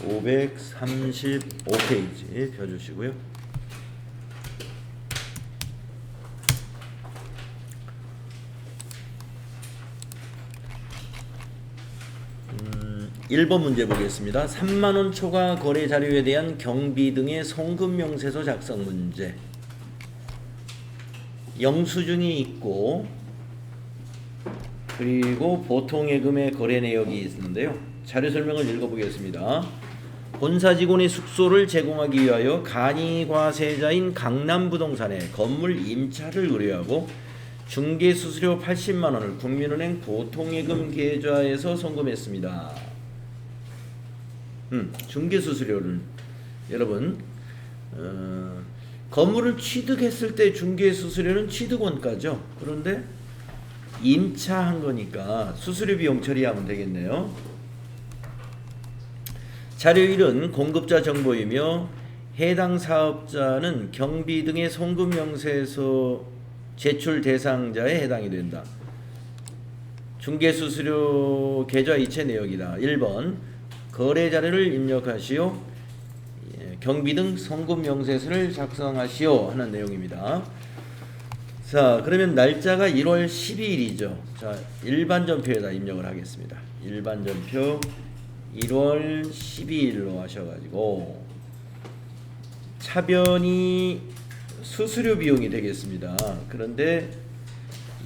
535페이지 펴주시고요. 1번 문제 보겠습니다. 3만원 초과 거래 자료에 대한 경비 등의 송금 명세서 작성 문제. 영수증이 있고 그리고 보통예금의 거래 내역이 있는데요. 자료 설명을 읽어보겠습니다. 본사 직원의 숙소를 제공하기 위하여 간이과세자인 강남부동산에 건물 임차를 의뢰하고 중개수수료 80만원을 국민은행 보통예금 계좌에서 송금했습니다. 중개수수료를 여러분 건물을 취득했을 때 중개수수료는 취득원가죠. 그런데 임차한 거니까 수수료 비용 처리하면 되겠네요. 자료 1은 공급자 정보이며 해당 사업자는 경비 등의 송금 명세서 제출 대상자에 해당이 된다. 중개수수료 계좌 이체 내역이다. 1번 거래 자료를 입력하시오. 경비 등 송금 명세서를 작성하시오 하는 내용입니다. 자, 그러면 날짜가 1월 12일이죠. 자, 일반전표에다 입력을 하겠습니다. 일반전표 1월 12일로 하셔가지고 차변이 수수료 비용이 되겠습니다. 그런데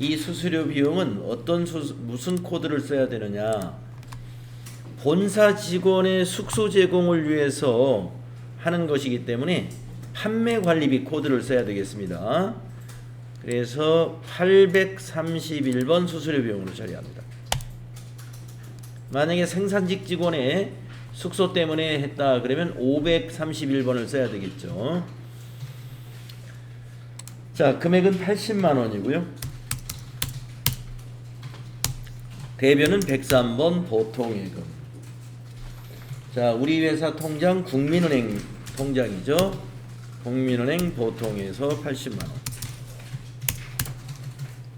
이 수수료 비용은 무슨 코드를 써야 되느냐? 본사 직원의 숙소 제공을 위해서 하는 것이기 때문에 판매관리비 코드를 써야 되겠습니다. 그래서 831번 수수료 비용으로 처리합니다. 만약에 생산직 직원의 숙소 때문에 했다 그러면 531번을 써야 되겠죠. 자, 금액은 80만원이고요. 대변은 103번 보통예금. 자, 우리 회사 통장 국민은행 통장이죠. 국민은행 보통에서 80만원.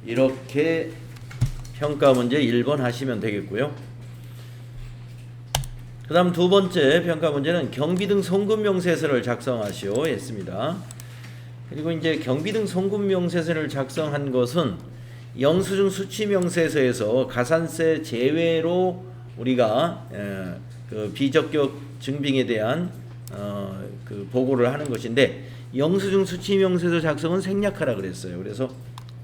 이렇게 평가 문제 1번 하시면 되겠고요. 그 다음 두 번째 평가 문제는 경비 등 송금 명세서를 작성하시오 했습니다. 그리고 이제 경비 등 송금 명세서를 작성한 것은 영수증 수취 명세서에서 가산세 제외로 우리가 그 비적격 증빙에 대한 그 보고를 하는 것인데 영수증 수취 명세서 작성은 생략하라 그랬어요. 그래서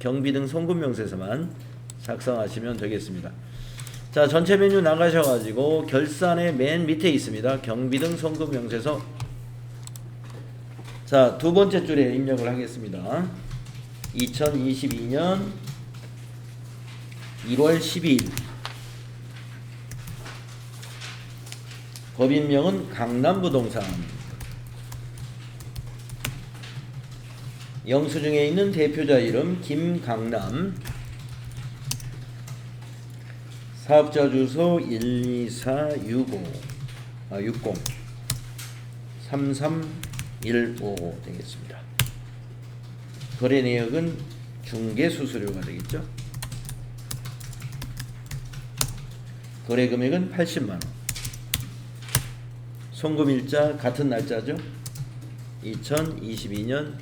경비 등 송금 명세서만 작성하시면 되겠습니다. 자, 전체 메뉴 나가셔가지고 결산의 맨 밑에 있습니다. 경비 등 송금 명세서. 자, 두 번째 줄에 입력을 하겠습니다. 2022년 1월 12일. 법인명은 강남부동산. 영수증에 있는 대표자 이름 김강남. 사업자 주소 12460 33155 되겠습니다. 거래 내역은 중개수수료가 되겠죠. 거래 금액은 80만원. 송금일자 같은 날짜죠. 2022년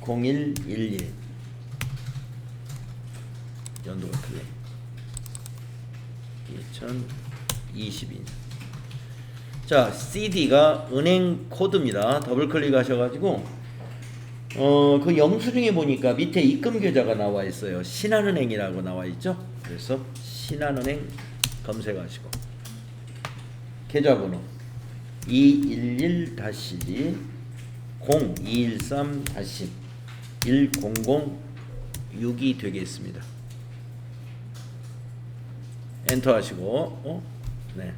0111 연도가 틀려. 2022년. 자, CD가 은행 코드입니다. 더블 클릭하셔가지고 그 영수증에 보니까 밑에 입금 계좌가 나와 있어요. 신한은행이라고 나와 있죠. 그래서 신한은행 검색하시고 계좌번호 211-0213-1006이 되겠습니다. 엔터 하시고 네,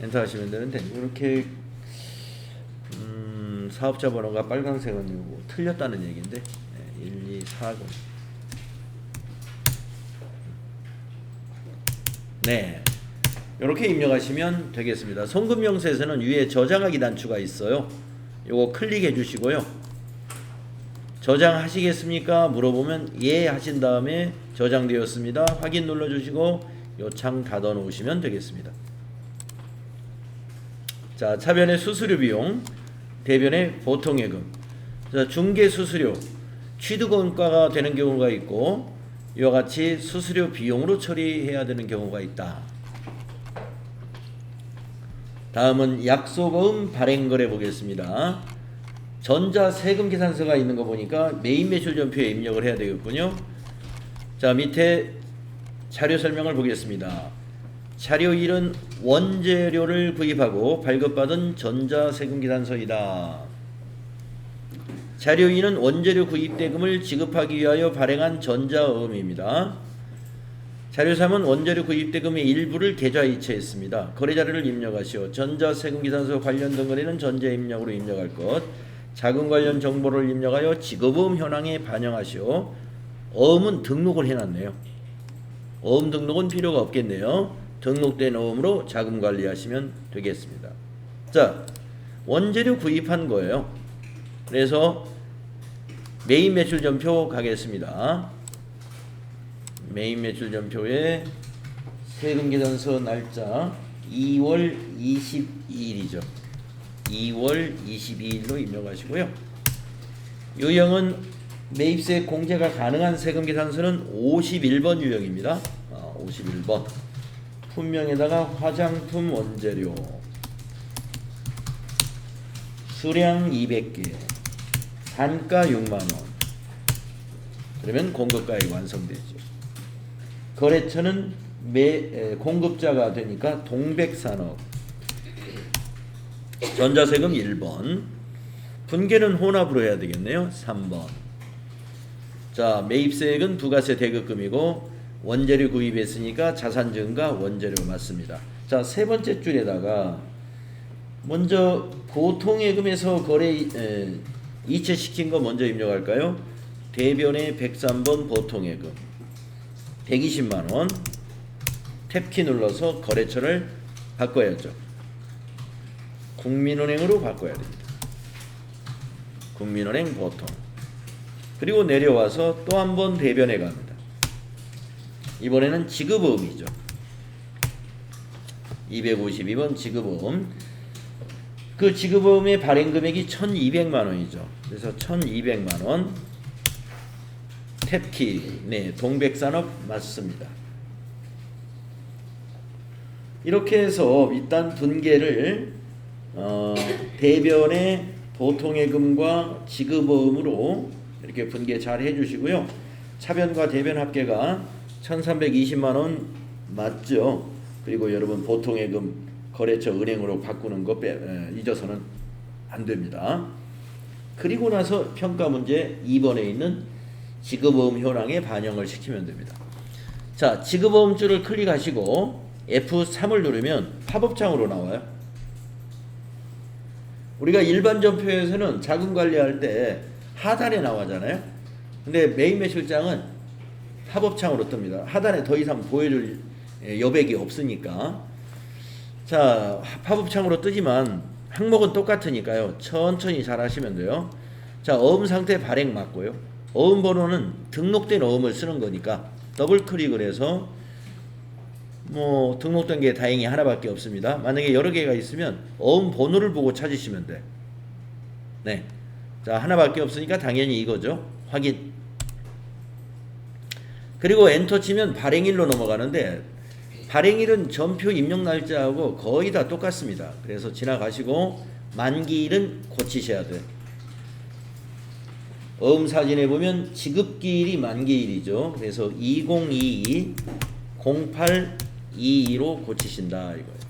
엔터 하시면 되는데 이렇게 사업자 번호가 빨간색은 이거 틀렸다는 얘기인데 네, 1240 네, 이렇게 입력하시면 되겠습니다. 송금명세서는 위에 저장하기 단추가 있어요. 요거 클릭해 주시고요. 저장하시겠습니까? 물어보면 예 하신 다음에 저장되었습니다. 확인 눌러 주시고 요 창 닫아 놓으시면 되겠습니다. 자, 차변의 수수료 비용, 대변의 보통예금. 자, 중개 수수료, 취득원가가 되는 경우가 있고 이와 같이 수수료 비용으로 처리해야 되는 경우가 있다. 다음은 약소보험 발행거래 보겠습니다. 전자세금 계산서가 있는 거 보니까 메인 매출전표에 입력을 해야 되겠군요. 자, 밑에 자료 설명을 보겠습니다. 자료 1은 원재료를 구입하고 발급받은 전자세금 계산서이다. 자료 2는 원재료 구입대금을 지급하기 위하여 발행한 전자어음입니다. 자료 3은 원재료 구입대금의 일부를 계좌이체했습니다. 거래자료를 입력하시오. 전자세금 계산서 관련 등거래는 전자 입력으로 입력할 것. 자금 관련 정보를 입력하여 지급어음 현황에 반영하시오. 어음은 등록을 해놨네요. 어음 등록은 필요가 없겠네요. 등록된 어음으로 자금 관리하시면 되겠습니다. 자, 원재료 구입한 거예요. 그래서 메인 매출전표 가겠습니다. 메인 매출전표에 세금계산서 날짜 2월 22일이죠. 2월 22일로 입력하시고요. 유형은 매입세 공제가 가능한 세금계산서는 51번 유형입니다. 51번. 품명에다가 화장품 원재료 수량 200개 단가 6만원 그러면 공급가액 완성되죠. 거래처는 공급자가 되니까 동백산업. 전자세금 1번. 분계는 혼합으로 해야 되겠네요. 3번. 자, 매입세액은 부가세 대급금이고 원재료 구입했으니까 자산증가 원재료 맞습니다. 자, 세 번째 줄에다가 먼저 보통예금에서 거래 이체시킨 거 먼저 입력할까요? 대변의 103번 보통예금 120만원. 탭키 눌러서 거래처를 바꿔야죠. 국민은행으로 바꿔야 됩니다. 국민은행 보통. 그리고 내려와서 또 한 번 대변에 갑니다. 이번에는 지급어음이죠. 252번 지급어음. 그 지급어음의 발행금액이 1200만원이죠. 그래서 1200만원. 탭키. 네, 동백산업 맞습니다. 이렇게 해서 일단 분계를 대변의 보통예금과 지급어음으로 이렇게 분계 잘 해주시고요. 차변과 대변 합계가 1320만원 맞죠. 그리고 여러분 보통예금 거래처 은행으로 바꾸는 거 잊어서는 안 됩니다. 그리고 나서 평가 문제 2번에 있는 지급어음 현황에 반영을 시키면 됩니다. 자, 지급어음 줄을 클릭하시고 F3을 누르면 팝업창으로 나와요. 우리가 일반 전표에서는 자금 관리할 때 하단에 나와잖아요. 근데 메인 매출장은 팝업창으로 뜹니다. 하단에 더 이상 보여줄 여백이 없으니까. 자, 팝업창으로 뜨지만 항목은 똑같으니까요. 천천히 잘 하시면 돼요. 자, 어음 상태 발행 맞고요. 어음 번호는 등록된 어음을 쓰는 거니까 더블 클릭을 해서 등록된 게 다행히 하나밖에 없습니다. 만약에 여러 개가 있으면 어음 번호를 보고 찾으시면 돼. 네. 자, 하나밖에 없으니까 당연히 이거죠. 확인. 그리고 엔터 치면 발행일로 넘어가는데 발행일은 전표 입력 날짜하고 거의 다 똑같습니다. 그래서 지나가시고 만기일은 고치셔야 돼. 어음 사진에 보면 지급기일이 만기일이죠. 그래서 2022 0822로 고치신다 이거예요.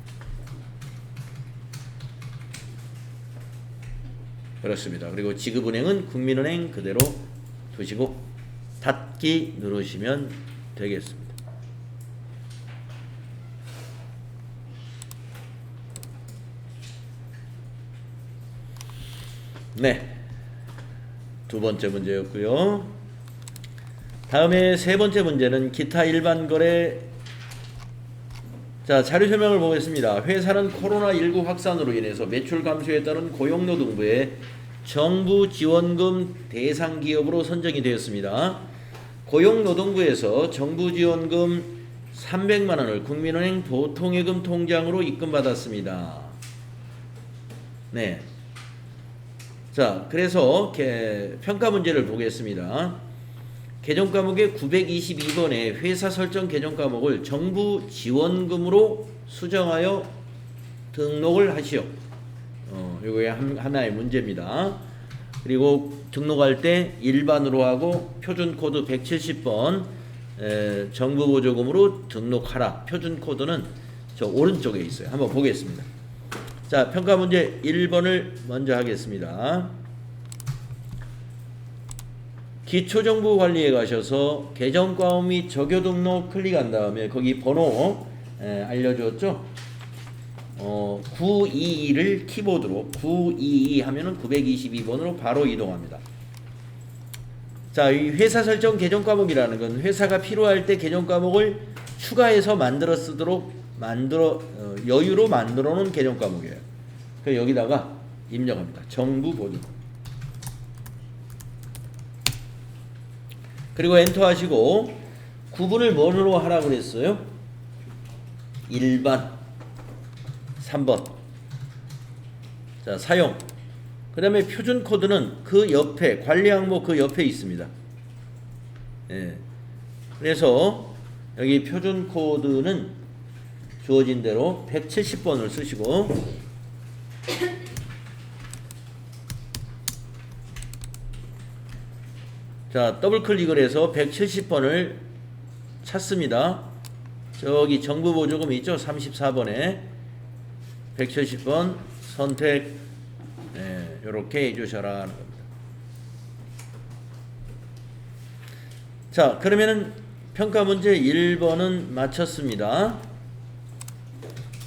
그렇습니다. 그리고 지급은행은 국민은행 그대로 두시고 닫기 누르시면 되겠습니다. 네, 두 번째 문제였고요. 다음에 세 번째 문제는 기타 일반 거래. 자, 자료 설명을 보겠습니다. 회사는 코로나19 확산으로 인해서 매출 감소에 따른 고용노동부의 정부 지원금 대상 기업으로 선정이 되었습니다. 고용노동부에서 정부 지원금 300만 원을 국민은행 보통예금 통장으로 입금받았습니다. 네. 자, 그래서 평가 문제를 보겠습니다. 개정 과목의 922번에 회사 설정 개정 과목을 정부 지원금으로 수정하여 등록을 하시오. 이거에 하나의 문제입니다. 그리고 등록할 때 일반으로 하고 표준 코드 170번 정부 보조금으로 등록하라. 표준 코드는 저 오른쪽에 있어요. 한번 보겠습니다. 자, 평가 문제 1번을 먼저 하겠습니다. 기초정보관리에 가셔서 개정과목 및 적용 등록 클릭한 다음에 거기 번호 알려줬죠? 922를 키보드로 922 하면은 922번으로 바로 이동합니다. 자, 이 회사 설정 개정 과목이라는 건 회사가 필요할 때 개정 과목을 추가해서 만들어 쓰도록 여유로 만들어 놓은 개정 과목이에요. 그래서 여기다가 입력합니다. 정부 보조. 그리고 엔터 하시고 구분을 뭐로 하라고 그랬어요? 일반 3번. 자, 사용. 그 다음에 표준 코드는 그 옆에 관리 항목 그 옆에 있습니다. 예. 그래서 여기 표준 코드는 주어진 대로 170번을 쓰시고 자, 더블 클릭을 해서 170번을 찾습니다. 저기 정부 보조금 있죠? 34번에 170번 선택 이렇게 해주셔라 하는 겁니다. 자, 그러면은 평가 문제 1번은 마쳤습니다.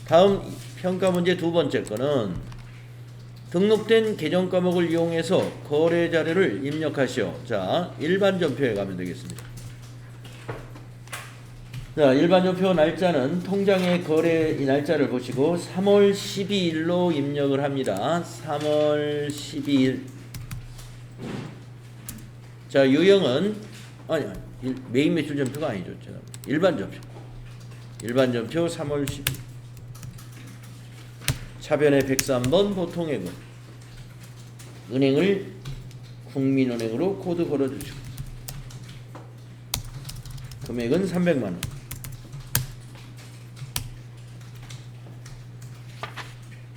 다음 평가 문제 두 번째 거는 등록된 개정 과목을 이용해서 거래 자료를 입력하시오. 자, 일반 전표에 가면 되겠습니다. 자, 일반 전표 날짜는 통장의 거래 이 날짜를 보시고 3월 12일로 입력을 합니다. 3월 12일. 자, 유형은 메인 매출 전표가 아니죠. 일반 전표. 일반 전표 3월 12일. 차변의 103번 보통예금. 은행을 국민은행으로 코드 걸어주시고 금액은 300만원.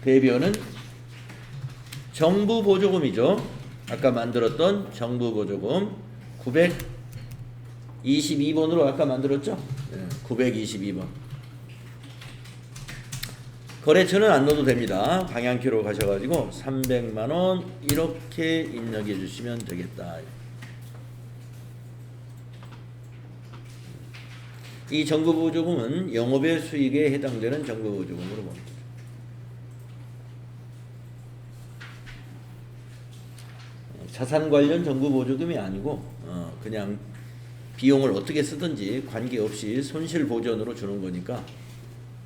대변은 정부 보조금이죠. 아까 만들었던 정부 보조금 922번으로 아까 만들었죠. 922번. 거래처는 안 넣어도 됩니다. 방향키로 가셔가지고 300만원 이렇게 입력해 주시면 되겠다. 이 정부 보조금은 영업의 수익에 해당되는 정부 보조금으로 봅니다. 자산 관련 정부 보조금이 아니고 그냥 비용을 어떻게 쓰든지 관계없이 손실 보전으로 주는 거니까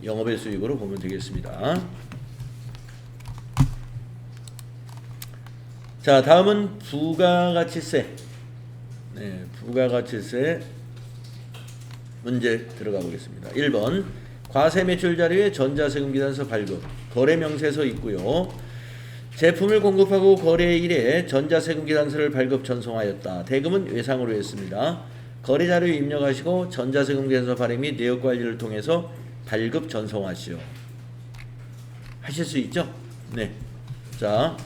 영업의 수익으로 보면 되겠습니다. 자, 다음은 부가가치세. 네, 부가가치세 문제 들어가 보겠습니다. 1번 과세매출 자료에 전자세금 기단서 발급, 거래명세서 있고요. 제품을 공급하고 거래일에 전자세금 기단서를 발급 전송하였다. 대금은 외상으로 했습니다. 거래자료 입력하시고 전자세금 기단서 발행 및 내역관리를 통해서 발급 전송하시오. 하실 수 있죠? 네. 자,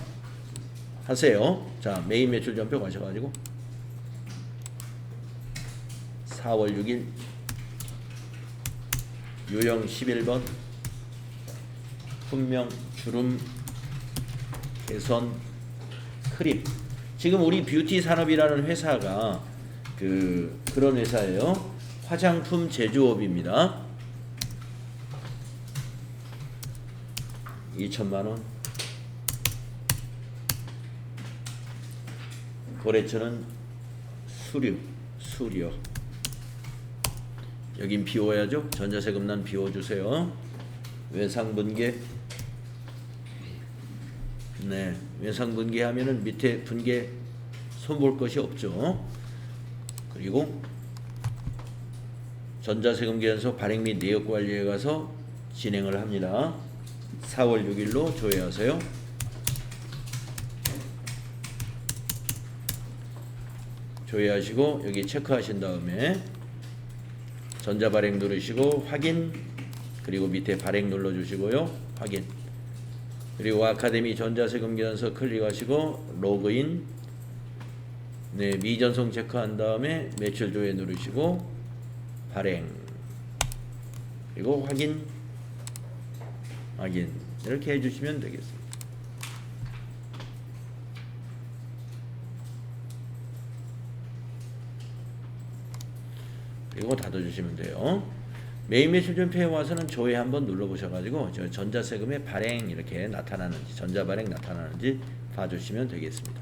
하세요. 자, 메인 매출 전표 가셔가지고 4월 6일 유형 11번 분명 주름 개선 크림. 지금 우리 뷰티 산업이라는 회사가 그런 회사예요. 화장품 제조업입니다. 2천만원. 거래처는 수료. 여긴 비워야죠. 전자세금란 비워주세요. 외상분계. 네, 외상분계 하면은 밑에 분계 손볼 것이 없죠. 그리고 전자세금 계산서 발행 및 내역관리에 가서 진행을 합니다. 4월 6일로 조회하세요. 조회하시고 여기 체크하신 다음에 전자발행 누르시고 확인, 그리고 밑에 발행 눌러주시고요. 확인. 그리고 아카데미 전자세금계산서 클릭하시고 로그인. 네, 미전송 체크한 다음에 매출 조회 누르시고 발행. 그리고 확인. 확인. 이렇게 해주시면 되겠습니다. 이거 닫아주시면 돼요. 메인 매출전표에 와서는 조회 한번 눌러보셔가지고 저 전자세금의 발행 이렇게 나타나는지, 전자발행 나타나는지 봐주시면 되겠습니다.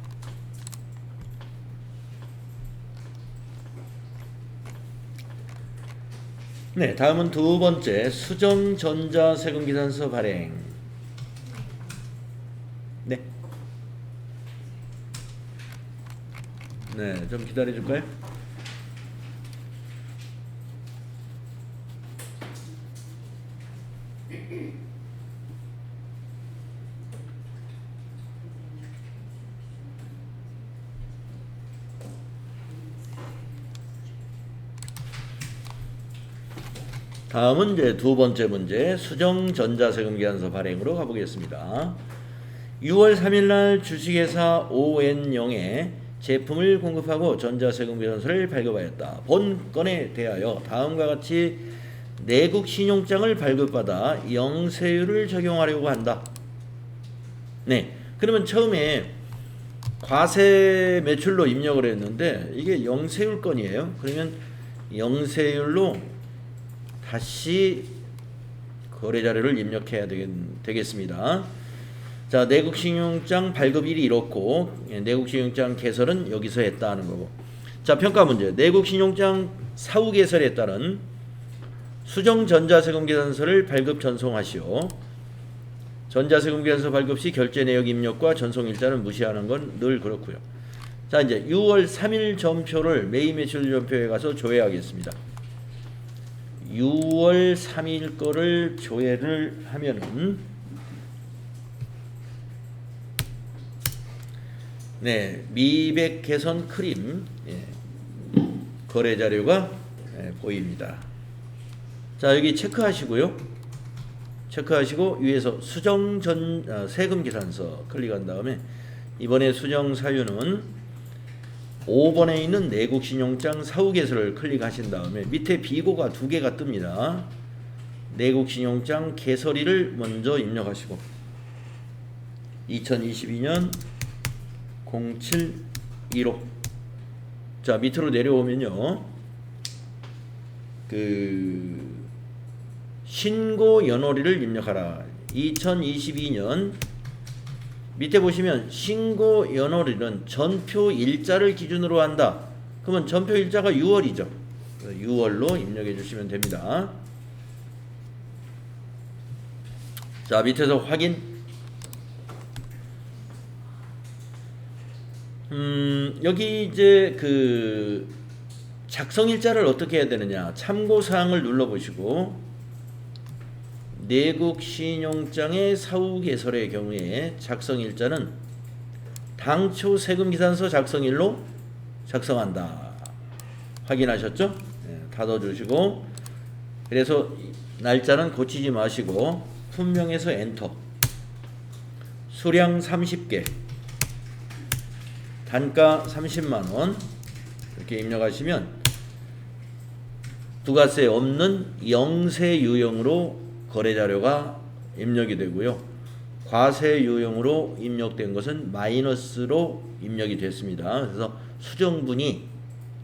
네, 다음은 두 번째 수정 전자세금계산서 발행. 네, 네, 좀 기다려줄까요? 다음은 이제 두 번째 문제 수정 전자세금계산서 발행으로 가보겠습니다. 6월 3일날 주식회사 ON0에 제품을 공급하고 전자세금계산서를 발급하였다. 본 건에 대하여 다음과 같이 내국 신용장을 발급받아 영세율을 적용하려고 한다. 네, 그러면 처음에 과세 매출로 입력을 했는데 이게 영세율 건이에요. 그러면 영세율로 다시 거래 자료를 입력해야 되겠습니다. 자, 내국 신용장 발급일이 이렇고 내국 신용장 개설은 여기서 했다 하는 거고. 자, 평가 문제. 내국 신용장 사후 개설에 따른 수정 전자세금계산서를 발급 전송하시오. 전자세금계산서 발급 시 결제 내역 입력과 전송 일자는 무시하는 건 늘 그렇고요. 자, 이제 6월 3일 전표를 매일 매출 전표에 가서 조회하겠습니다. 6월 3일 거를 조회를 하면은 네, 미백 개선 크림 거래 자료가 보입니다. 자, 여기 체크하시고요. 체크하시고 위에서 수정 세금 계산서 클릭한 다음에 이번에 수정 사유는 5번에 있는 내국 신용장 사후 개설을 클릭하신 다음에 밑에 비고가 두 개가 뜹니다. 내국 신용장 개설일을 먼저 입력하시고 2022년 0715. 자, 밑으로 내려오면요. 신고 연월일을 입력하라. 2022년 밑에 보시면 신고 연월일은 전표 일자를 기준으로 한다. 그러면 전표 일자가 6월이죠. 6월로 입력해 주시면 됩니다. 자, 밑에서 확인. 여기 이제 작성 일자를 어떻게 해야 되느냐. 참고 사항을 눌러 보시고 내국 신용장의 사후 개설의 경우에 작성 일자는 당초 세금 계산서 작성일로 작성한다. 확인하셨죠? 네, 닫아주시고 그래서 날짜는 고치지 마시고 품명에서 엔터. 수량 30개, 단가 30만원 이렇게 입력하시면 부가세 없는 영세 유형으로 거래 자료가 입력이 되고요. 과세 유형으로 입력된 것은 마이너스로 입력이 됐습니다. 그래서 수정분이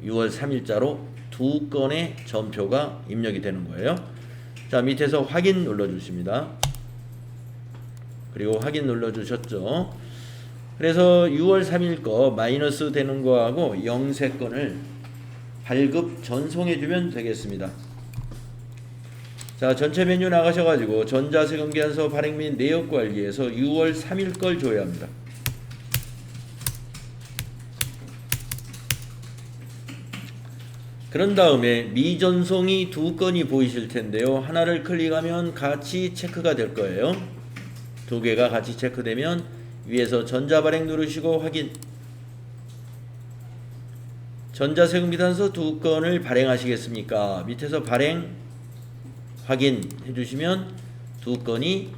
6월 3일자로 두 건의 전표가 입력이 되는 거예요. 자, 밑에서 확인 눌러주십니다. 그리고 확인 눌러주셨죠. 그래서 6월 3일 거 마이너스 되는 거하고 영세 건을 발급 전송해주면 되겠습니다. 자, 전체 메뉴 나가셔가지고 전자세금계산서 발행 및 내역관리에서 6월 3일 걸 조회합니다. 그런 다음에 미전송이 두 건이 보이실 텐데요. 하나를 클릭하면 같이 체크가 될 거예요. 두 개가 같이 체크되면 위에서 전자발행 누르시고 확인. 전자세금비단서 2건을 발행하시겠습니까? 밑에서 발행 확인해 주시면 2건이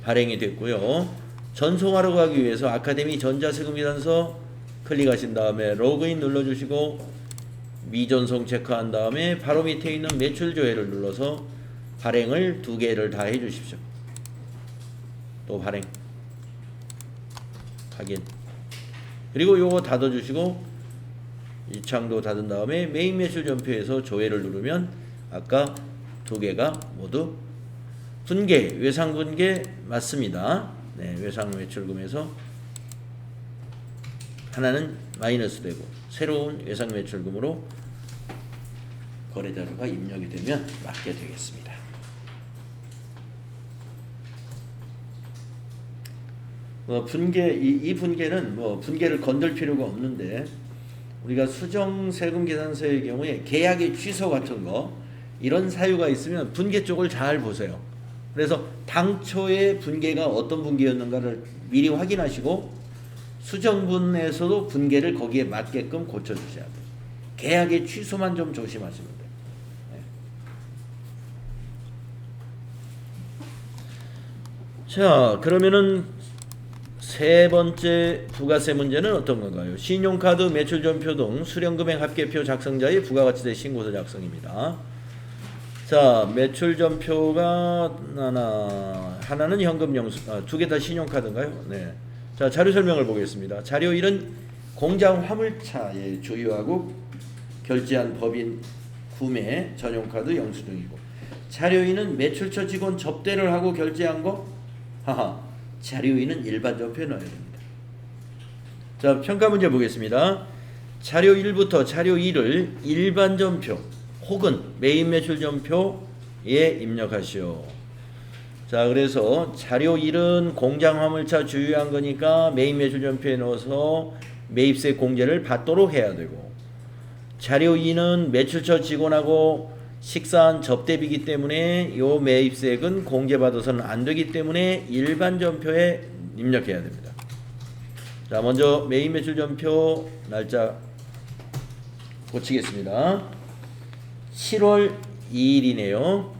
발행이 됐고요. 전송하러 가기 위해서 아카데미 전자세금비단서 클릭하신 다음에 로그인 눌러주시고 미전송 체크한 다음에 바로 밑에 있는 매출 조회를 눌러서 발행을 2개를 다 해주십시오. 또 발행 확인, 그리고 요거 닫아주시고 이 창도 닫은 다음에 메인 매출 전표에서 조회를 누르면 아까 2개가 모두 분계, 외상 분계 맞습니다. 네, 외상 매출금에서 하나는 마이너스 되고 새로운 외상 매출금으로 거래자료가 입력이 되면 맞게 되겠습니다. 분계, 이 분계는 분계를 건들 필요가 없는데 우리가 수정 세금 계산서의 경우에 계약의 취소 같은 거 이런 사유가 있으면 분계 쪽을 잘 보세요. 그래서 당초에 분계가 어떤 분계였는가를 미리 확인하시고 수정분에서도 분계를 거기에 맞게끔 고쳐주셔야 돼요. 계약의 취소만 좀 조심하시면 돼요. 네. 자, 그러면은 세 번째 부가세 문제는 어떤 건가요? 신용카드 매출전표 등 수령금액 합계표 작성자의 부가가치세 신고서 작성입니다. 자, 매출전표가 하나는 현금 영수, 2개 다 신용카드인가요? 네. 자, 자료 설명을 보겠습니다. 자료 1은 공장 화물차에 조유하고 결제한 법인 구매 전용카드 영수증이고, 자료 2는 매출처 직원 접대를 하고 결제한 거, 자료 2는 일반 전표에 넣어야 됩니다. 자, 평가 문제 보겠습니다. 자료 1부터 자료 2를 일반 전표 혹은 메인 매출 전표에 입력하시오. 자, 그래서 자료 1은 공장 화물차 주유한 거니까 메인 매출 전표에 넣어서 매입세 공제를 받도록 해야 되고, 자료 2는 매출처 직원하고 식사한 접대비기 때문에 요 매입세액은 공제받아서는 안 되기 때문에 일반 전표에 입력해야 됩니다. 자, 먼저 메인 매출 전표 날짜 고치겠습니다. 7월 2일이네요.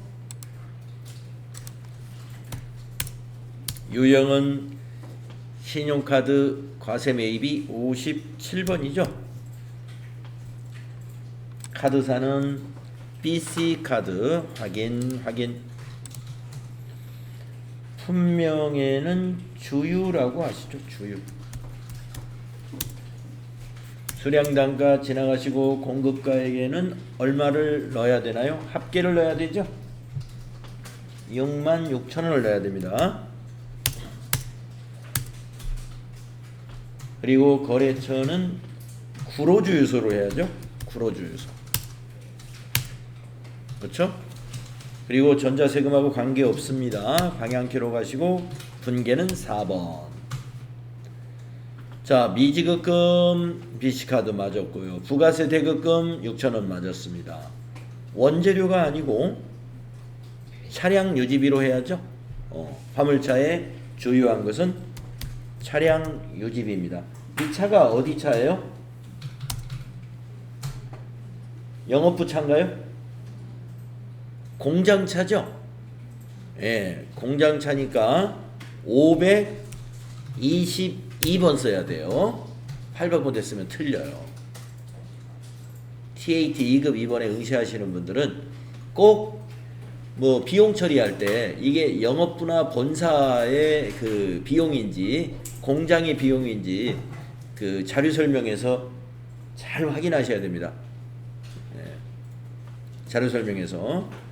유형은 신용카드 과세 매입이 57번이죠. 카드사는 BC카드 확인. 품명에는 주유라고 하시죠. 주유. 수량단가 지나가시고 공급가액에는 얼마를 넣어야 되나요? 합계를 넣어야 되죠. 66,000원을 넣어야 됩니다. 그리고 거래처는 구로주유소로 해야죠. 구로주유소. 그렇죠? 그리고 전자세금하고 관계없습니다. 방향키로 가시고 분계는 4번. 자, 미지급금 BC카드 맞았고요. 부가세 대급금 6,000원 맞았습니다. 원재료가 아니고 차량 유지비로 해야죠. 화물차에 주유한 것은 차량 유지비입니다. 이 차가 어디 차예요? 영업부 차인가요? 공장차죠? 예, 공장차니까 522번 써야 돼요. 800번 됐으면 틀려요. TAT 2급 2번에 응시하시는 분들은 꼭 비용 처리할 때 이게 영업부나 본사의 그 비용인지 공장의 비용인지 그 자료 설명에서 잘 확인하셔야 됩니다. 예, 자료 설명에서.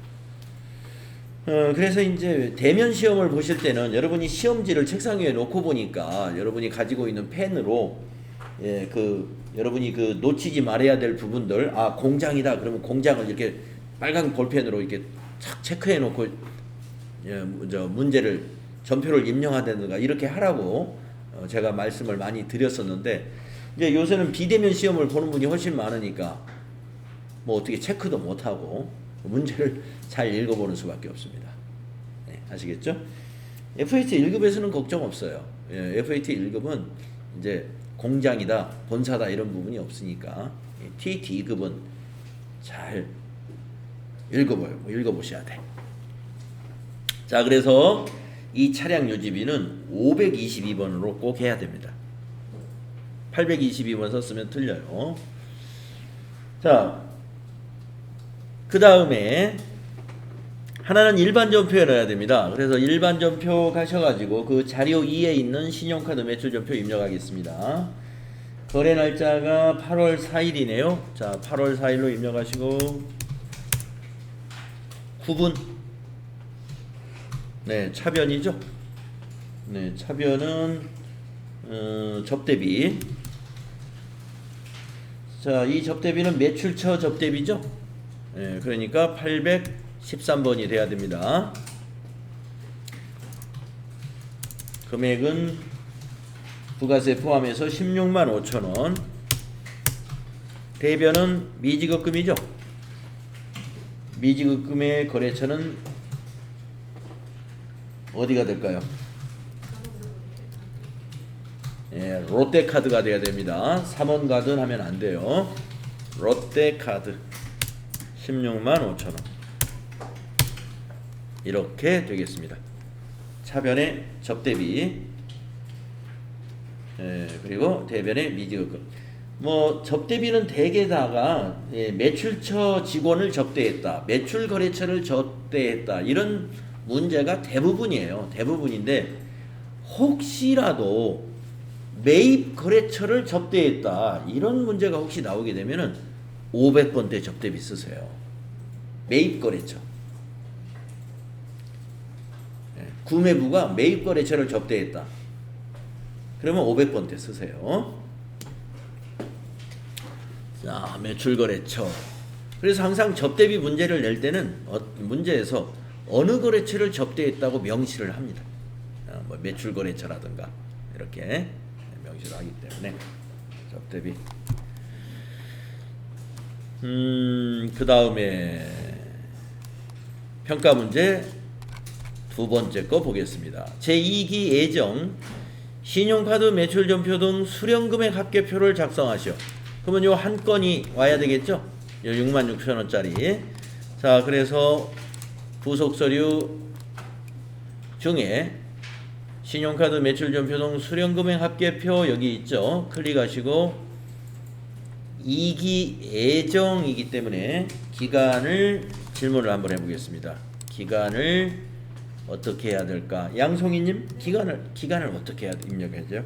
그래서 이제 대면 시험을 보실 때는 여러분이 시험지를 책상 위에 놓고 보니까 여러분이 가지고 있는 펜으로 여러분이 그 놓치지 말아야 될 부분들, 공장이다 그러면 공장을 이렇게 빨간 볼펜으로 이렇게 착 체크해 놓고 문제를 전표를 입력하든가 이렇게 하라고 제가 말씀을 많이 드렸었는데, 이제 요새는 비대면 시험을 보는 분이 훨씬 많으니까 어떻게 체크도 못 하고 문제를 잘 읽어보는 수밖에 없습니다. 네, 아시겠죠? FAT 1급에서는 걱정 없어요. FAT 1급은 이제 공장이다, 본사다 이런 부분이 없으니까 TD급은 잘 읽어보셔야 돼. 자, 그래서 이 차량 유지비는 522번으로 꼭 해야 됩니다. 822번 썼으면 틀려요. 자, 그 다음에 하나는 일반전표에 넣어야 됩니다. 그래서 일반전표 가셔가지고 그 자료 2에 있는 신용카드 매출전표 입력하겠습니다. 거래 날짜가 8월 4일이네요. 자, 8월 4일로 입력하시고 9분. 네, 차변이죠. 네, 차변은 접대비. 자, 이 접대비는 매출처 접대비죠. 네, 그러니까 813번이 돼야 됩니다. 금액은 부가세 포함해서 16만 5천원. 대변은 미지급금이죠. 미지급금의 거래처는 어디가 될까요? 예, 롯데카드가 돼야 됩니다. 3원가든 하면 안 돼요. 롯데카드 16만 5천원. 이렇게 되겠습니다. 차변의 접대비, 그리고 대변의 미지급금. 뭐 접대비는 대개다가 매출처 직원을 접대했다, 매출 거래처를 접대했다, 이런 문제가 대부분이에요. 대부분인데 혹시라도 매입 거래처를 접대했다, 이런 문제가 혹시 나오게 되면은 500번대 접대비 쓰세요. 매입 거래처. 구매부가 매입 거래처를 접대했다, 그러면 500번대 쓰세요. 자, 매출 거래처. 그래서 항상 접대비 문제를 낼 때는 문제에서 어느 거래처를 접대했다고 명시를 합니다. 뭐 매출 거래처라든가 이렇게 명시를 하기 때문에 접대비. 그 다음에 평가 문제 두 번째 거 보겠습니다. 제2기 예정 신용카드 매출전표 등 수령금액 합계표를 작성하시오. 그러면 요 한 건이 와야 되겠죠? 요 66,000원짜리. 자, 그래서 부속서류 중에 신용카드 매출전표 등 수령금액 합계표 여기 있죠? 클릭하시고 2기 예정이기 때문에 기간을 질문을 한번 해보겠습니다. 기간을 어떻게 해야 될까? 양송이님, 기간을 어떻게 해야 입력하죠?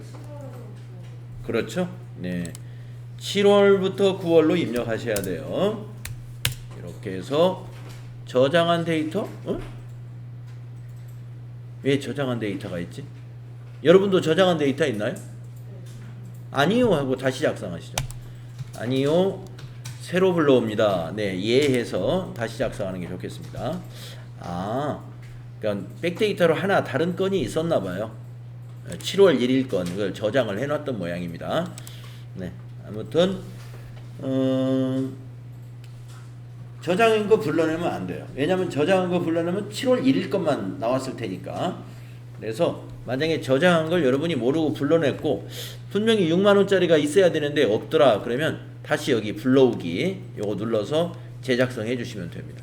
그렇죠? 네, 7월부터 9월로 입력하셔야 돼요. 이렇게 해서 저장한 데이터? 왜 저장한 데이터가 있지? 여러분도 저장한 데이터 있나요? 아니요 하고 다시 작성하시죠. 아니요, 새로 불러옵니다. 네, 예해서 다시 작성하는 게 좋겠습니다. 그러니까 백데이터로 하나 다른 건이 있었나 봐요. 7월 1일 건, 그걸 저장을 해놨던 모양입니다. 네, 아무튼 저장한 거 불러내면 안 돼요. 왜냐하면 저장한 거 불러내면 7월 1일 것만 나왔을 테니까. 그래서 만약에 저장한 걸 여러분이 모르고 불러냈고 분명히 6만원짜리가 있어야 되는데 없더라, 그러면 다시 여기 불러오기 요거 눌러서 재작성해 주시면 됩니다.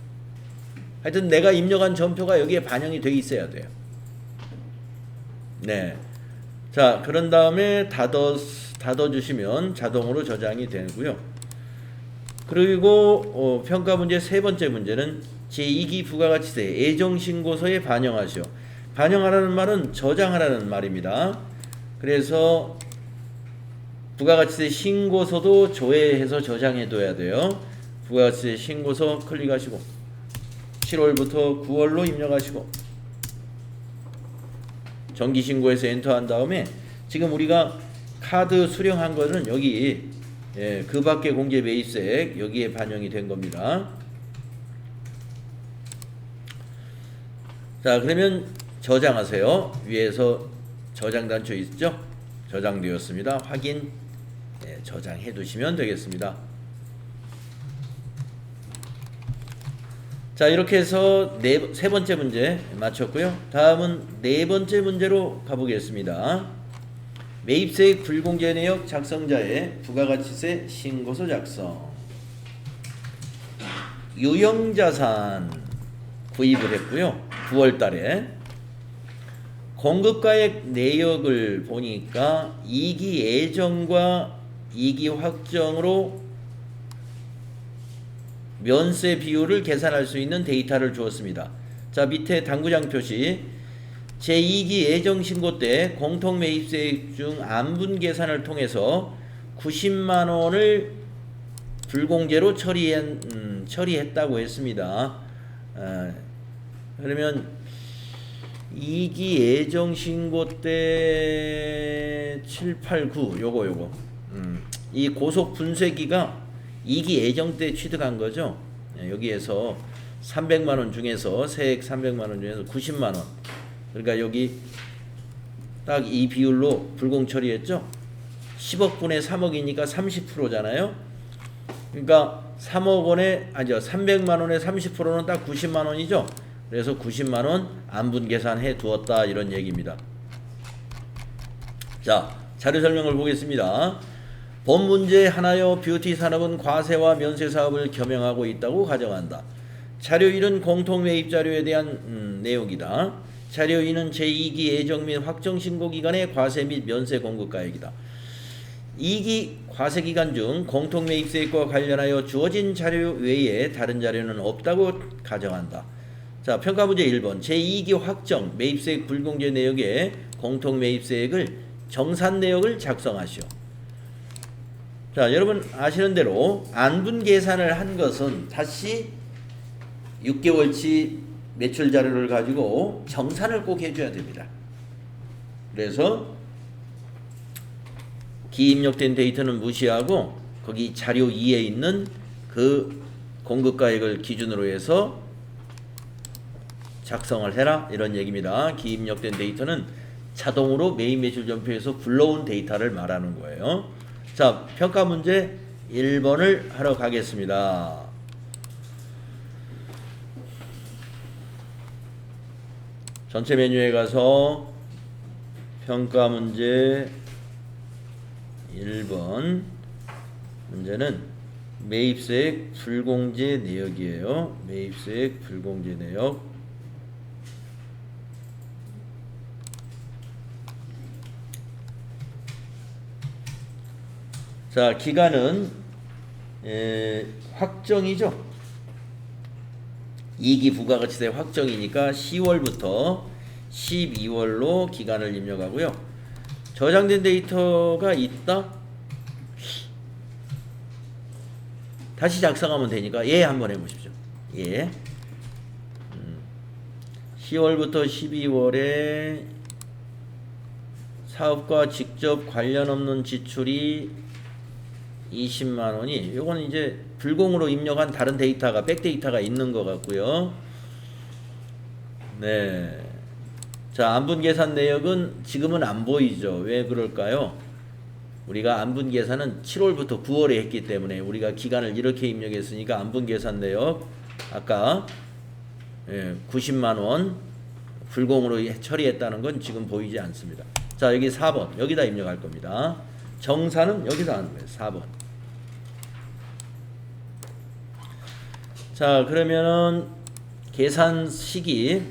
하여튼 내가 입력한 전표가 여기에 반영이 돼 있어야 돼요. 네. 자, 그런 다음에 닫아주시면 자동으로 저장이 되고요. 그리고 평가 문제 세 번째 문제는 제2기 부가가치세 예정신고서에 반영하시오. 반영하라는 말은 저장하라는 말입니다. 그래서 부가가치세 신고서도 조회해서 저장해둬야 돼요. 부가가치세 신고서 클릭하시고 7월부터 9월로 입력하시고 정기신고에서 엔터한 다음에 지금 우리가 카드 수령한 거는 여기 그 밖에 공제 매입세액 여기에 반영이 된 겁니다. 자, 그러면 저장하세요. 위에서 저장 단추 있죠? 저장되었습니다. 확인, 저장해 두시면 되겠습니다. 자, 이렇게 해서 세 번째 문제 마쳤고요. 다음은 네 번째 문제로 가보겠습니다. 매입세액 불공제 내역 작성자의 부가가치세 신고서 작성. 유형자산 구입을 했고요. 9월 달에 공급가액 내역을 보니까 이기 예정과 이기 확정으로 면세 비율을 계산할 수 있는 데이터를 주었습니다. 자, 밑에 당구장 표시 제2기 예정 신고 때 공통 매입세액 중 안분 계산을 통해서 90만 원을 불공제로 처리했다고 했습니다. 그러면 2기 예정 신고 때 7, 8, 9 요거 이 고속 분쇄기가 2기 예정 때 취득한 거죠. 여기에서 300만 원 중에서 세액 300만 원 중에서 90만 원. 그러니까 여기 딱 이 비율로 불공 처리했죠. 10억 분의 3억이니까 30%잖아요. 그러니까 3억 원에 아니죠. 300만 원에 30%는 딱 90만 원이죠. 그래서 90만 원 안분 계산해 두었다 이런 얘기입니다. 자, 자료 설명을 보겠습니다. 본 문제 하나여 뷰티 산업은 과세와 면세 사업을 겸용하고 있다고 가정한다. 자료 1은 공통 매입 자료에 대한 내용이다. 자료 2는 제2기 예정 및 확정 신고 기간의 과세 및 면세 공급가액이다. 2기 과세 기간 중 공통 매입세액과 관련하여 주어진 자료 외에 다른 자료는 없다고 가정한다. 자, 평가 문제 1번. 제2기 확정 매입세액 불공제 내역에 공통 매입세액을 정산 내역을 작성하시오. 자, 여러분 아시는 대로 안분 계산을 한 것은 다시 6개월치 매출 자료를 가지고 정산을 꼭 해줘야 됩니다. 그래서 기입력된 데이터는 무시하고 거기 자료 2에 있는 그 공급가액을 기준으로 해서 작성을 해라 이런 얘기입니다. 기입력된 데이터는 자동으로 매입 매출 전표에서 불러온 데이터를 말하는 거예요. 자, 평가 문제 1번을 하러 가겠습니다. 전체 메뉴에 가서 평가 문제 1번 문제는 매입세액 불공제 내역이에요. 매입세액 불공제 내역. 자, 기간은 확정이죠. 2기 부가가치세 확정이니까 10월부터 12월로 기간을 입력하고요. 저장된 데이터가 있다? 다시 작성하면 되니까 예 한번 해보십시오. 예. 10월부터 12월에 사업과 직접 관련 없는 지출이 20만 원이 요거는 이제 불공으로 입력한 다른 데이터가 백데이터가 있는 것 같고요. 네. 자, 안분 계산 내역은 지금은 안 보이죠. 왜 그럴까요? 우리가 안분 계산은 7월부터 9월에 했기 때문에 우리가 기간을 이렇게 입력했으니까 안분 계산 내역 아까 90만 원 불공으로 처리했다는 건 지금 보이지 않습니다. 자, 여기 4번 여기다 입력할 겁니다. 정산은 여기다 하는 거예요. 4번. 자, 그러면은 계산 시기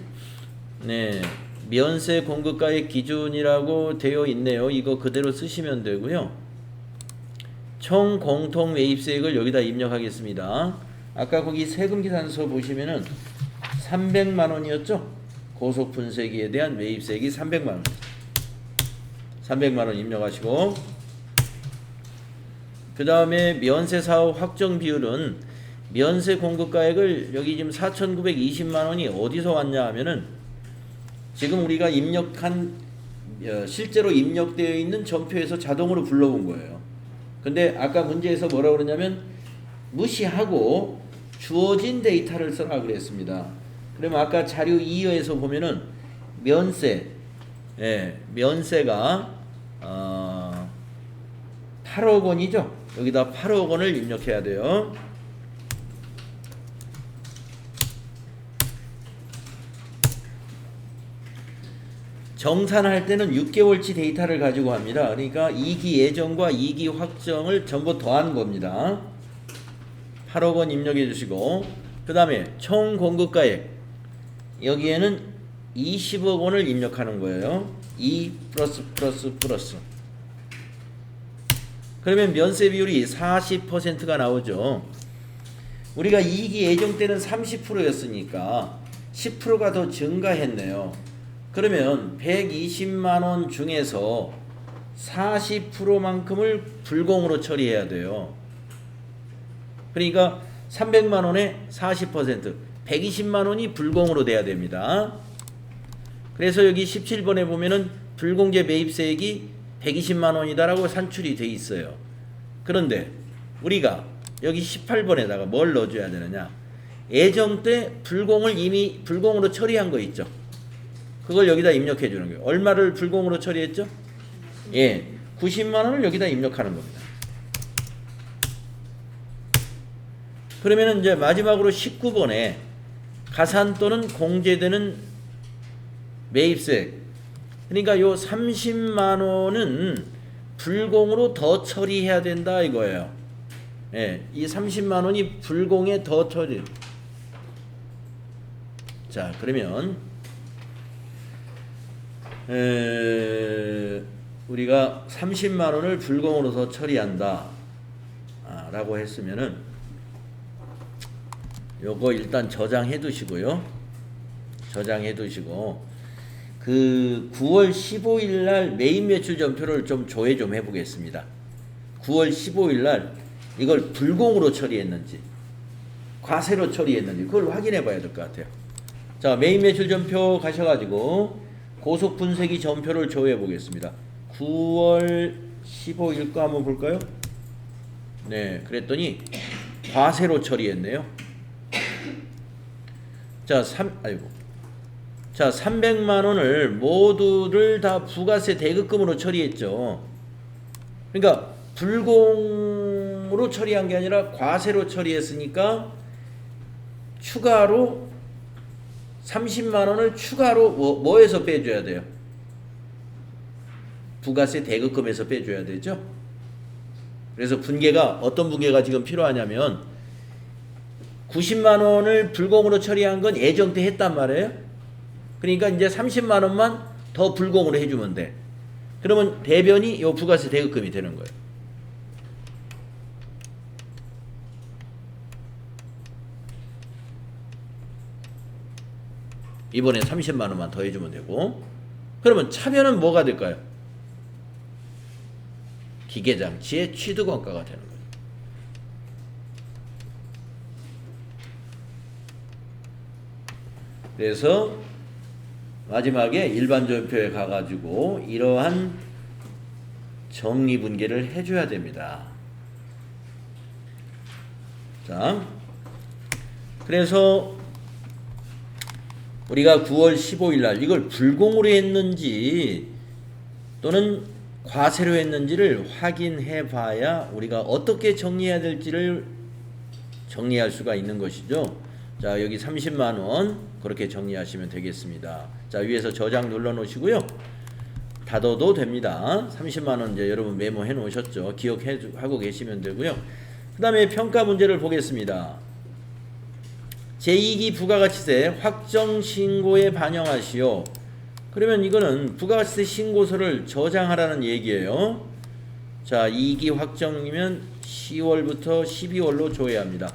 면세 공급가액 기준이라고 되어 있네요. 이거 그대로 쓰시면 되고요. 총 공통 매입세액을 여기다 입력하겠습니다. 아까 거기 세금 계산서 보시면은 300만 원이었죠? 고속 분쇄기에 대한 매입세액이 300만 원. 300만 원 입력하시고 그 다음에 면세 사업 확정 비율은 면세 공급가액을 여기 지금 4,920만 원이 어디서 왔냐 하면은 지금 우리가 입력한 실제로 입력되어 있는 전표에서 자동으로 불러온 거예요. 근데 아까 문제에서 뭐라고 그러냐면 무시하고 주어진 데이터를 써라 그랬습니다. 그러면 아까 자료 2에서 보면은 면세가 8억 원이죠. 여기다 8억 원을 입력해야 돼요. 정산할 때는 6개월치 데이터를 가지고 합니다. 그러니까 2기 예정과 2기 확정을 전부 더한 겁니다. 8억 원 입력해 주시고, 그 다음에 총 공급가액 여기에는 20억 원을 입력하는 거예요. 2 플러스 그러면 면세 비율이 40%가 나오죠. 우리가 2기 예정 때는 30%였으니까 10%가 더 증가했네요. 그러면 120만원 중에서 40%만큼을 불공으로 처리해야 돼요. 그러니까 300만원에 40%, 120만원이 불공으로 돼야 됩니다. 그래서 여기 17번에 보면은 불공제 매입세액이 120만원이다라고 산출이 돼 있어요. 그런데 우리가 여기 18번에다가 뭘 넣어줘야 되느냐, 예정 때 불공을 이미 불공으로 처리한 거 있죠. 그걸 여기다 입력해 주는 거예요. 얼마를 불공으로 처리했죠? 예, 90만원을 여기다 입력하는 겁니다. 그러면 이제 마지막으로 19번에 가산 또는 공제되는 매입세액, 그러니까 요 30만원은 불공으로 더 처리해야 된다 이거예요. 예, 이 30만원이 불공에 더 처리. 자, 그러면 우리가 30만원을 불공으로 더 처리한다 라고 했으면은 요거 일단 저장해 두시고요. 저장해 두시고 그 9월 15일 날 매입 매출 전표를 좀 조회 좀 해보겠습니다. 9월 15일 날 이걸 불공으로 처리했는지 과세로 처리했는지 그걸 확인해 봐야 될 것 같아요. 자, 매입 매출 전표 가셔가지고 고속 분쇄기 전표를 조회해 보겠습니다. 9월 15일 거 한번 볼까요? 네, 그랬더니 과세로 처리했네요. 자, 300만 원을 모두를 다 부가세 대급금으로 처리했죠. 그러니까 불공으로 처리한 게 아니라 과세로 처리했으니까 추가로 30만 원을 추가로 뭐에서 빼줘야 돼요? 부가세 대급금에서 빼줘야 되죠. 그래서 분계가 어떤 분계가 지금 필요하냐면 90만 원을 불공으로 처리한 건 예정 때 했단 말이에요. 그러니까 이제 30만 원만 더 불공으로 해주면 돼. 그러면 대변이 요 부가세 대급금이 되는 거예요. 이번에 30만 원만 더 해주면 되고, 그러면 차변은 뭐가 될까요? 기계장치의 취득원가가 되는 거예요. 그래서 마지막에 일반 전표에 가가지고 이러한 정리분계를 해줘야 됩니다. 자, 그래서 우리가 9월 15일 날 이걸 불공으로 했는지 또는 과세로 했는지를 확인해 봐야 우리가 어떻게 정리해야 될지를 정리할 수가 있는 것이죠. 자, 여기 30만 원 그렇게 정리하시면 되겠습니다. 자, 위에서 저장 눌러 놓으시고요. 닫아도 됩니다. 30만 원 이제 여러분 메모해 놓으셨죠. 기억하고 계시면 되고요. 그 다음에 평가 문제를 보겠습니다. 제2기 부가가치세 확정 신고에 반영하시오. 그러면 이거는 부가가치세 신고서를 저장하라는 얘기예요. 자, 2기 확정이면 10월부터 12월로 조회합니다.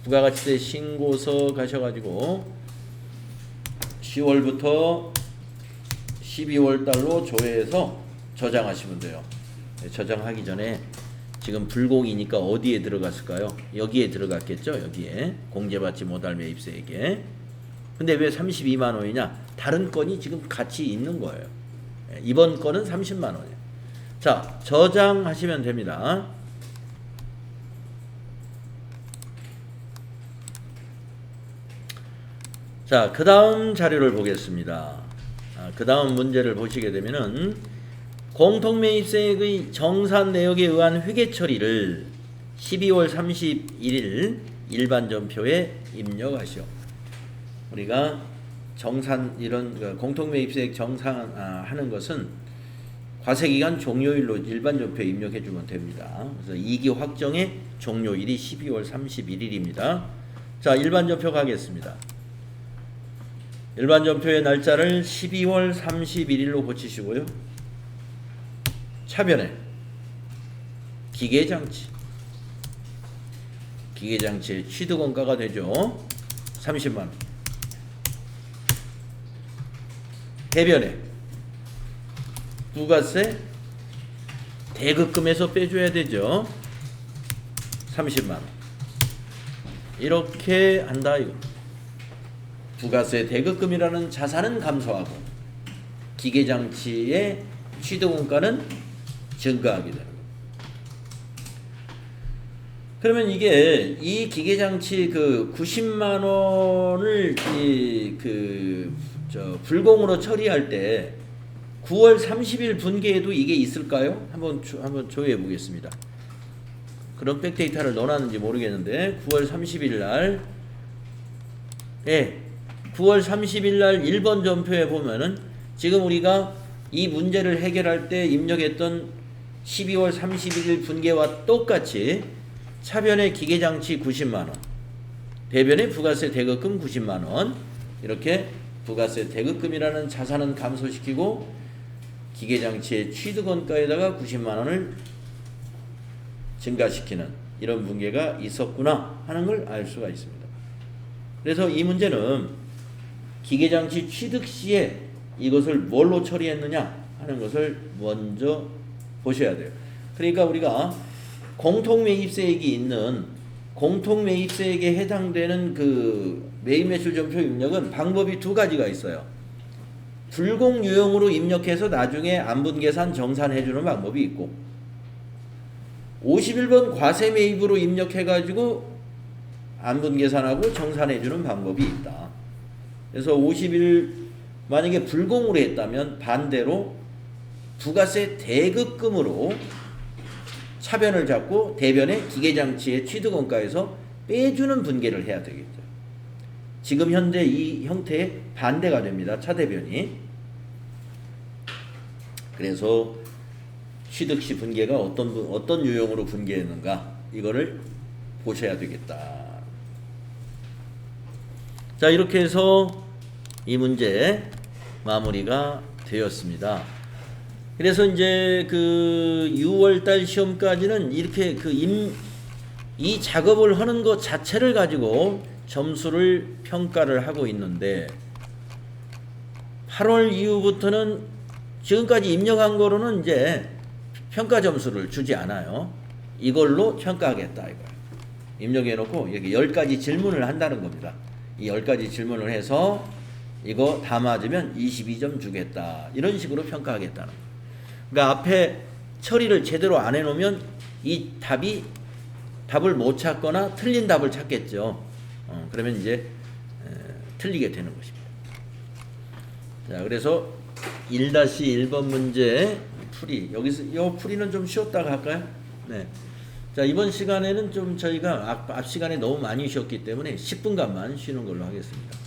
부가가치세 신고서 가셔가지고 10월부터 12월 달로 조회해서 저장하시면 돼요. 저장하기 전에 지금 불공이니까 어디에 들어갔을까요? 여기에 들어갔겠죠. 여기에 공제받지 못할 매입세액에. 근데 왜 32만 원이냐? 다른 건이 지금 같이 있는 거예요. 이번 건은 30만 원이에요. 자, 저장하시면 됩니다. 자, 그 다음 자료를 보겠습니다. 그 다음 문제를 보시게 되면은 공통매입세액의 정산 내역에 의한 회계 처리를 12월 31일 일반 전표에 입력하시오. 우리가 정산 이런 공통매입세액 정산하는 것은 과세기간 종료일로 일반 전표에 입력해 주면 됩니다. 그래서 2기 확정의 종료일이 12월 31일입니다. 자, 일반 전표 가겠습니다. 일반 전표의 날짜를 12월 31일로 고치시고요. 차변에 기계장치. 기계장치의 취득원가가 되죠. 30만원. 대변에 부가세 대급금에서 빼줘야 되죠. 30만원. 이렇게 한다 이거. 부가세 대급금이라는 자산은 감소하고 기계장치의 취득원가는 증가하게 되는 거예요. 그러면 이게 이 기계장치 그 90만 원을 불공으로 처리할 때 9월 30일 분기에도 이게 있을까요? 한번 조회해 보겠습니다. 그런 백데이터를 넣어놨는지 모르겠는데 9월 30일 날 9월 30일 날 1번 전표에 보면은 지금 우리가 이 문제를 해결할 때 입력했던 12월 31일 분기와 똑같이 차변의 기계장치 90만원, 대변의 부가세 대급금 90만원, 이렇게 부가세 대급금이라는 자산은 감소시키고 기계장치의 취득원가에다가 90만원을 증가시키는 이런 문제가 있었구나 하는 걸 알 수가 있습니다. 그래서 이 문제는 기계장치 취득 시에 이것을 뭘로 처리했느냐 하는 것을 먼저 보셔야 돼요. 그러니까 우리가 공통매입세액이 있는 공통매입세액에 해당되는 그 매입매출전표 입력은 방법이 두 가지가 있어요. 불공유형으로 입력해서 나중에 안분계산 정산해주는 방법이 있고 51번 과세매입으로 입력해가지고 안분계산하고 정산해주는 방법이 있다. 그래서 50일 만약에 불공으로 했다면 반대로 부가세 대급금으로 차변을 잡고 대변의 기계장치의 취득원가에서 빼주는 분계를 해야 되겠죠. 지금 현재 이 형태의 반대가 됩니다. 차대변이. 그래서 취득시 분계가 어떤 유형으로 분계했는가 이거를 보셔야 되겠다. 자, 이렇게 해서 이 문제 마무리가 되었습니다. 그래서 이제 그 6월달 시험까지는 이렇게 이 작업을 하는 것 자체를 가지고 점수를 평가를 하고 있는데 8월 이후부터는 지금까지 입력한 거로는 이제 평가 점수를 주지 않아요. 이걸로 평가하겠다 이거예요. 입력해 놓고 여기 10가지 질문을 한다는 겁니다. 이 10가지 질문을 해서 이거 다 맞으면 22점 주겠다. 이런 식으로 평가하겠다는 거예요. 그러니까 앞에 처리를 제대로 안 해놓으면 이 답을 못 찾거나 틀린 답을 찾겠죠. 그러면 이제 틀리게 되는 것입니다. 자, 그래서 1-1번 문제 풀이, 여기서 이 풀이는 좀 쉬었다가 할까요? 네. 자, 이번 시간에는 좀 저희가 앞 시간에 너무 많이 쉬었기 때문에 10분간만 쉬는 걸로 하겠습니다.